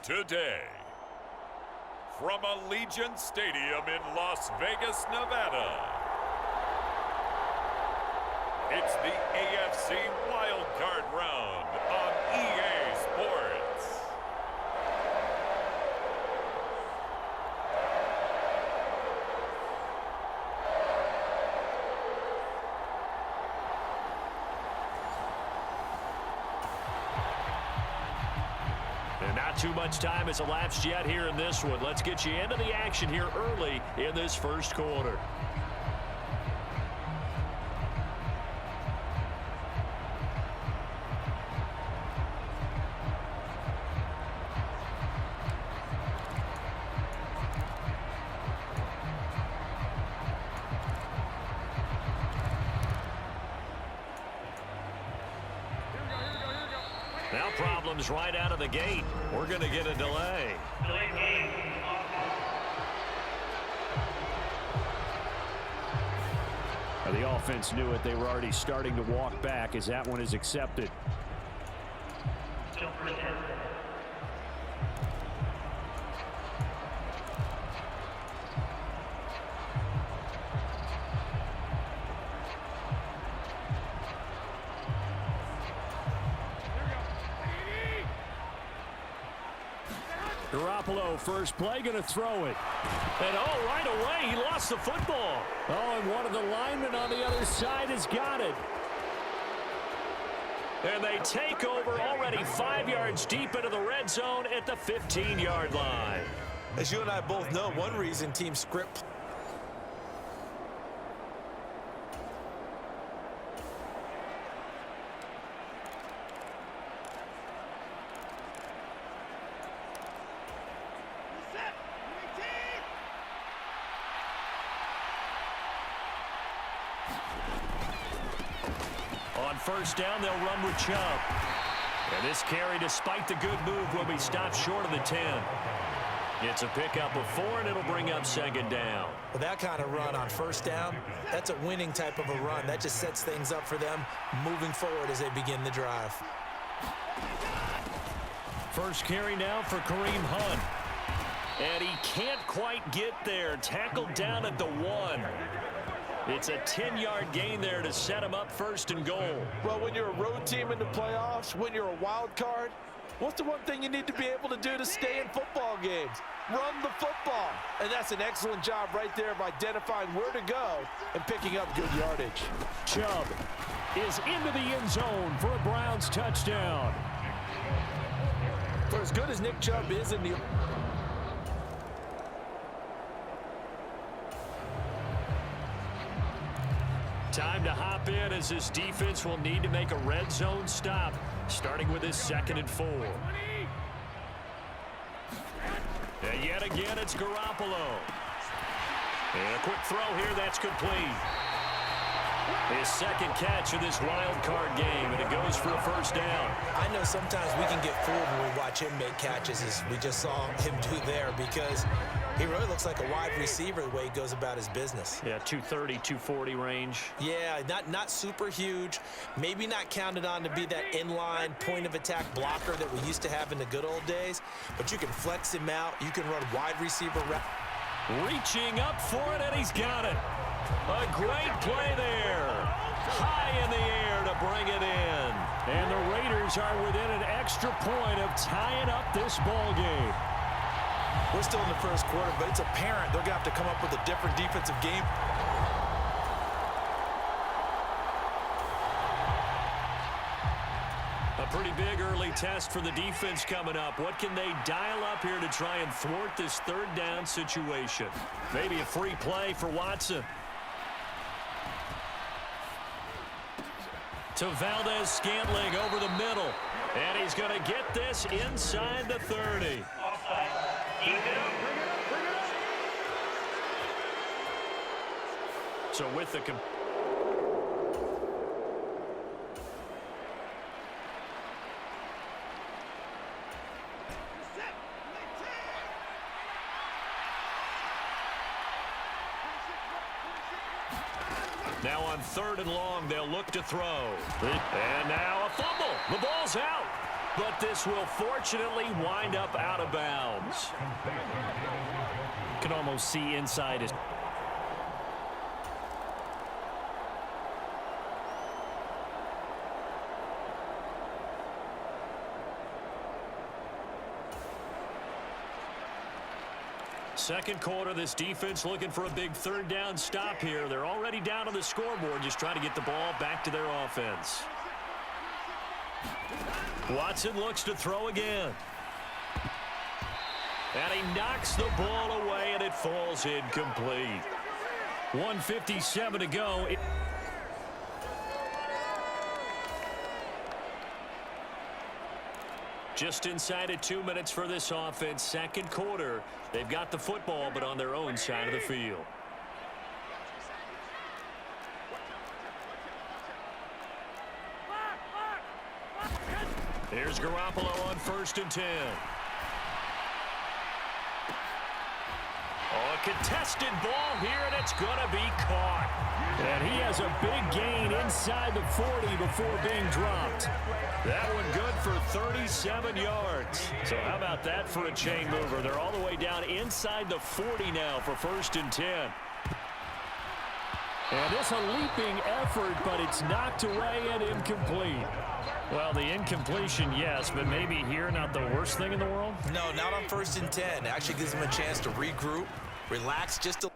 Today, from Allegiant Stadium in Las Vegas, Nevada, it's the AFC Wildcard Round on EA Sports. And not too much time has elapsed yet here in this one. Let's get you into the action here early in this first quarter. Now problems right out of the gate. We're going to get a delay. The offense knew it. They were already starting to walk back as that one is accepted. Garoppolo, first play, going to throw it. And right away, he lost the football. And one of the linemen on the other side has got it. And they take over already 5 yards deep into the red zone at the 15-yard line. As you and I both know, one reason team script On first down, they'll run with Chubb. And this carry, despite the good move, will be stopped short of the 10. It's a pickup of 4, and it'll bring up second down. With that kind of run on first down, that's a winning type of a run. That just sets things up for them moving forward as they begin the drive. First carry now for Kareem Hunt. And he can't quite get there. Tackled down at the 1. It's a 10-yard gain there to set him up first and goal. Well, when you're a road team in the playoffs, when you're a wild card, what's the one thing you need to be able to do to stay in football games? Run the football. And that's an excellent job right there of identifying where to go and picking up good yardage. Chubb is into the end zone for a Browns touchdown. For as good as Nick Chubb is in the... Time to hop in as this defense will need to make a red zone stop, starting with his 2nd and 4. And yet again, it's Garoppolo. And a quick throw here, that's complete. His 2nd catch of this wild card game, and it goes for a first down. I know sometimes we can get fooled when we watch him make catches, as we just saw him do there, because he really looks like a wide receiver the way he goes about his business. Yeah, 230, 240 range. Yeah, not super huge. Maybe not counted on to be that inline point-of-attack blocker that we used to have in the good old days, but you can flex him out. You can run wide receiver. Reaching up for it, and he's got it. A great play there. High in the air to bring it in. And the Raiders are within an extra point of tying up this ball game. We're still in the first quarter, but it's apparent they're going to have to come up with a different defensive game. A pretty big early test for the defense coming up. What can they dial up here to try and thwart this 3rd down situation? Maybe a free play for Watson. To Valdez-Scantling over the middle. And he's going to get this inside the 30. So with the... Now on 3rd and long, they'll look to throw. And now a fumble. The ball's out. but this will fortunately wind up out of bounds. Can almost see inside his. Second quarter, this defense looking for a big third down stop here. They're already down on the scoreboard, just trying to get the ball back to their offense. Watson looks to throw again. And he knocks the ball away, and it falls incomplete. 1:57 to go. Just inside of 2 minutes for this offense. Second quarter. They've got the football, but on their own side of the field. Here's Garoppolo on 1st and 10. Oh, a contested ball here, and it's going to be caught. And he has a big gain inside the 40 before being dropped. That one good for 37 yards. So how about that for a chain mover? They're all the way down inside the 40 now for 1st and 10. And it's a leaping effort, but it's knocked away and incomplete. Well, the incompletion, yes, but maybe here not the worst thing in the world? No, not on 1st and 10. It actually gives them a chance to regroup, relax just a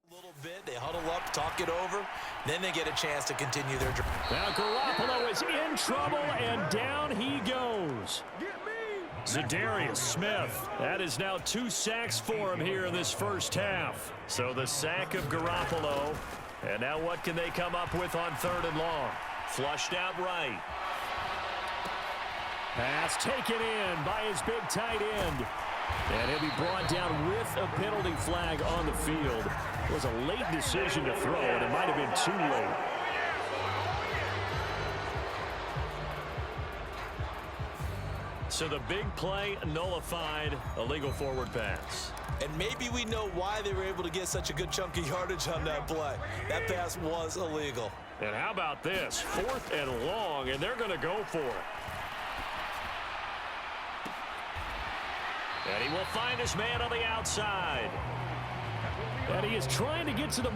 little bit. They huddle up, talk it over, then they get a chance to continue their drive. Now Garoppolo is in trouble, and down he goes. Zadarius Smith. That is now 2 sacks for him here in this first half. So the sack of Garoppolo. And now what can they come up with on 3rd and long? Flushed out right. Pass taken in by his big tight end. And he'll be brought down with a penalty flag on the field. It was a late decision to throw, and it might have been too late. So the big play nullified, illegal forward pass. And maybe we know why they were able to get such a good chunk of yardage on that play. That pass was illegal. And how about this? 4th and long, and they're going to go for it. And he will find his man on the outside. And he is trying to get to the...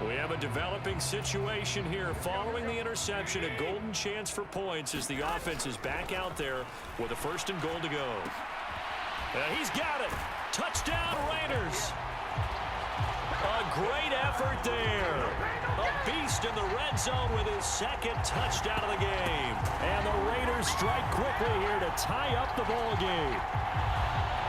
We have a developing situation here. Following the interception, a golden chance for points as the offense is back out there with a 1st and goal to go. He's got it. Touchdown, Raiders. A great effort there. A beast in the red zone with his 2nd touchdown of the game. And the Raiders strike quickly here to tie up the ball game.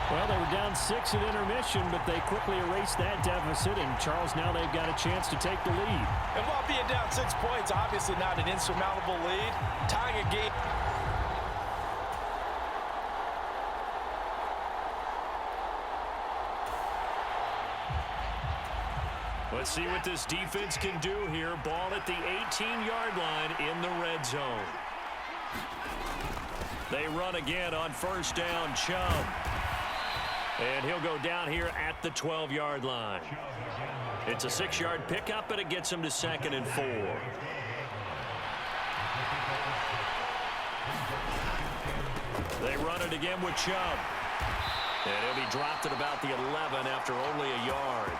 Well, they were down 6 at intermission, but they quickly erased that deficit. And, Charles, now they've got a chance to take the lead. And while being down 6 points, obviously not an insurmountable lead, tying a game. Let's see what this defense can do here. Ball at the 18-yard line in the red zone. They run again on 1st down, Chubb. And he'll go down here at the 12-yard line. It's a 6-yard pickup, and it gets him to 2nd and 4. They run it again with Chubb. And he'll be dropped at about the 11 after only a yard.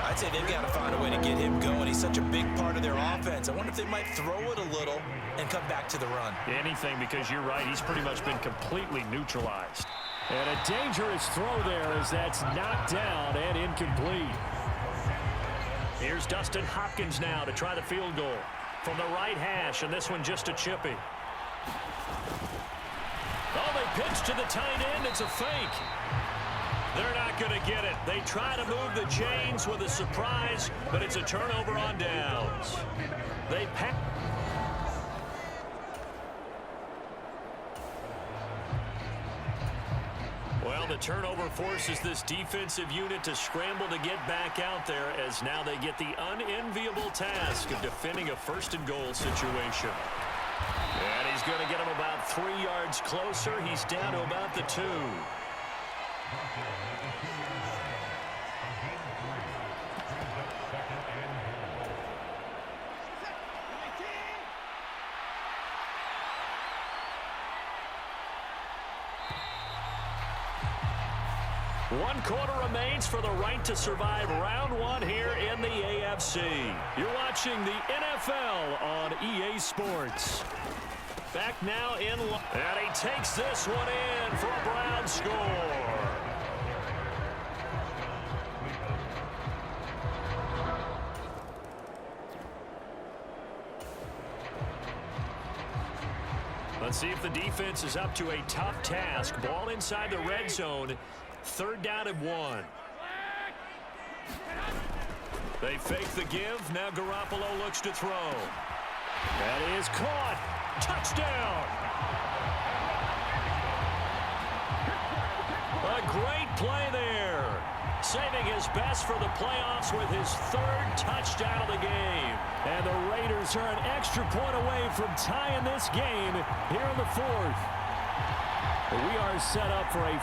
I'd say they've got to find a way to get him going. He's such a big part of their offense. I wonder if they might throw it a little and come back to the run. Anything, because you're right. He's pretty much been completely neutralized. And a dangerous throw there as that's knocked down and incomplete. Here's Dustin Hopkins now to try the field goal from the right hash, and this one just a chippy. Oh, they pitch to the tight end. It's a fake. They're not going to get it. They try to move the chains with a surprise, but it's a turnover on downs. They pass. Well, the turnover forces this defensive unit to scramble to get back out there as now they get the unenviable task of defending a 1st and goal situation. And he's going to get him about 3 yards closer. He's down to about the 2. One quarter remains for the right to survive round 1 here in the AFC. You're watching the NFL on EA Sports. Back now in, and he takes this one in for a Brown score. Let's see if the defense is up to a tough task. Ball inside the red zone. 3rd down and 1. They fake the give. Now Garoppolo looks to throw. That is caught. Touchdown. A great play there. Saving his best for the playoffs with his 3rd touchdown of the game. And the Raiders are an extra point away from tying this game here in the 4th. We are set up for a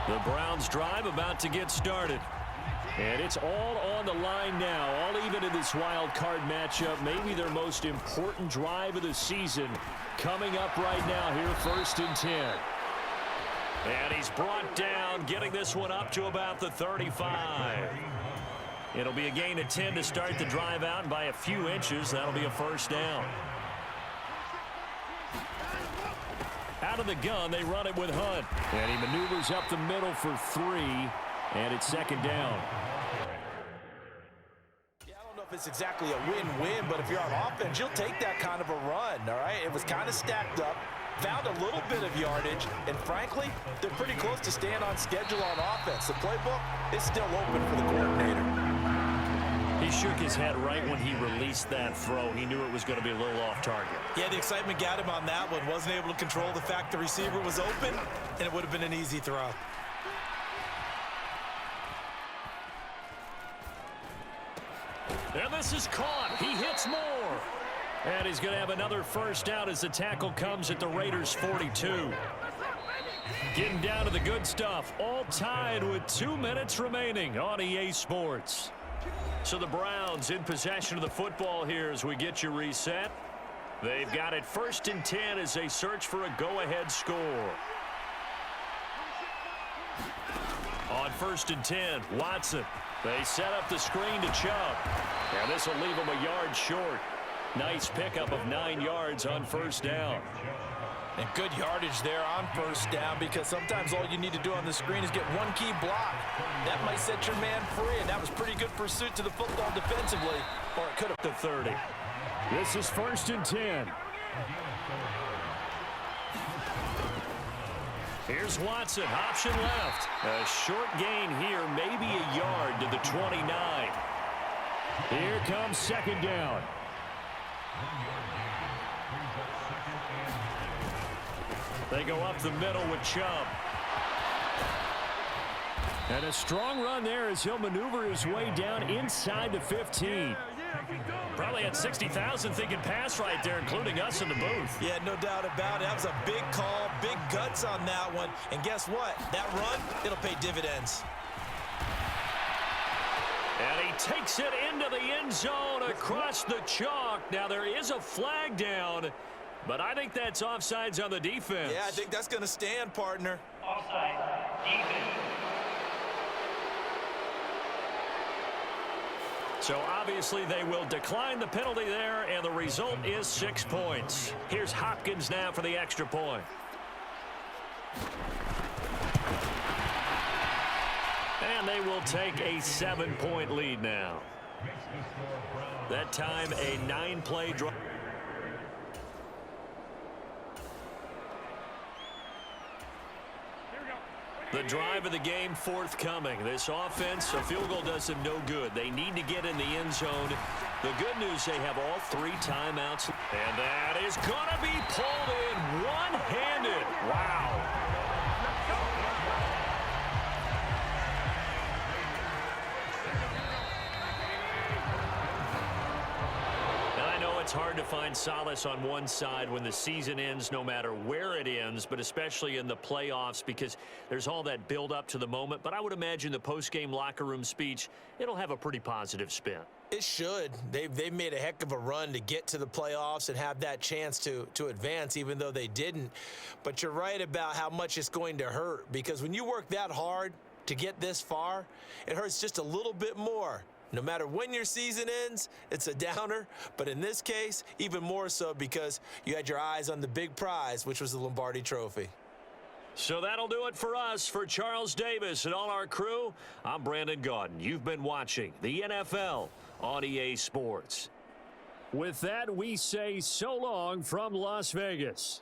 The Browns drive about to get started. And it's all on the line now, all even in this wild card matchup. Maybe their most important drive of the season coming up right now here, 1st and 10. And he's brought down, getting this one up to about the 35. It'll be a gain of 10 to start the drive out, and by a few inches, that'll be a 1st down. Out of the gun, they run it with Hunt. And he maneuvers up the middle for 3, and it's 2nd down. Yeah, I don't know if it's exactly a win-win, but if you're on offense, you'll take that kind of a run, all right? It was kind of stacked up, found a little bit of yardage, and frankly, they're pretty close to staying on schedule on offense. The playbook is still open for the coordinator. He shook his head right when he released that throw. He knew it was going to be a little off target. Yeah, the excitement got him on that one. Wasn't able to control the fact the receiver was open, and it would have been an easy throw. And this is caught. He hits Moore. And he's going to have another first down as the tackle comes at the Raiders' 42. Getting down to the good stuff. All tied with 2 minutes remaining on EA Sports. So the Browns in possession of the football here as we get you reset. They've got it 1st and 10 as they search for a go-ahead score. On 1st and 10, Watson. They set up the screen to Chubb. And this will leave them a yard short. Nice pickup of 9 yards on 1st down. And good yardage there on 1st down, because sometimes all you need to do on the screen is get one key block. That might set your man free, and that was pretty good pursuit to the football defensively, or it could have to 30. This is 1st and 10. Here's Watson, option left. A short gain here, maybe a yard to the 29. Here comes 2nd down. They go up the middle with Chubb. And a strong run there as he'll maneuver his way down inside the 15. Probably had 60,000 thinking pass right there, including us in the booth. Yeah, no doubt about it. That was a big call, big guts on that one. And guess what? That run, it'll pay dividends. And he takes it into the end zone across the chalk. Now there is a flag down, but I think that's offsides on the defense. Yeah, I think that's going to stand, partner. Offside, defense. So obviously they will decline the penalty there, and the result is 6 points. Here's Hopkins now for the extra point. And they will take a 7-point lead now. That time a 9-play drive. The drive of the game forthcoming. This offense, a field goal does them no good. They need to get in the end zone. The good news, they have all 3 timeouts. And that is going to be pulled in one-handed. Wow. It's hard to find solace on one side when the season ends, no matter where it ends, but especially in the playoffs, because there's all that build up to the moment. But I would imagine the post-game locker room speech, it'll have a pretty positive spin. It should. They've made a heck of a run to get to the playoffs and have that chance to advance, even though they didn't. But you're right about how much it's going to hurt, because when you work that hard to get this far, it hurts just a little bit more. No matter when your season ends, it's a downer. But in this case, even more so because you had your eyes on the big prize, which was the Lombardi Trophy. So that'll do it for us. For Charles Davis and all our crew, I'm Brandon Gaudin. You've been watching the NFL on EA Sports. With that, we say so long from Las Vegas.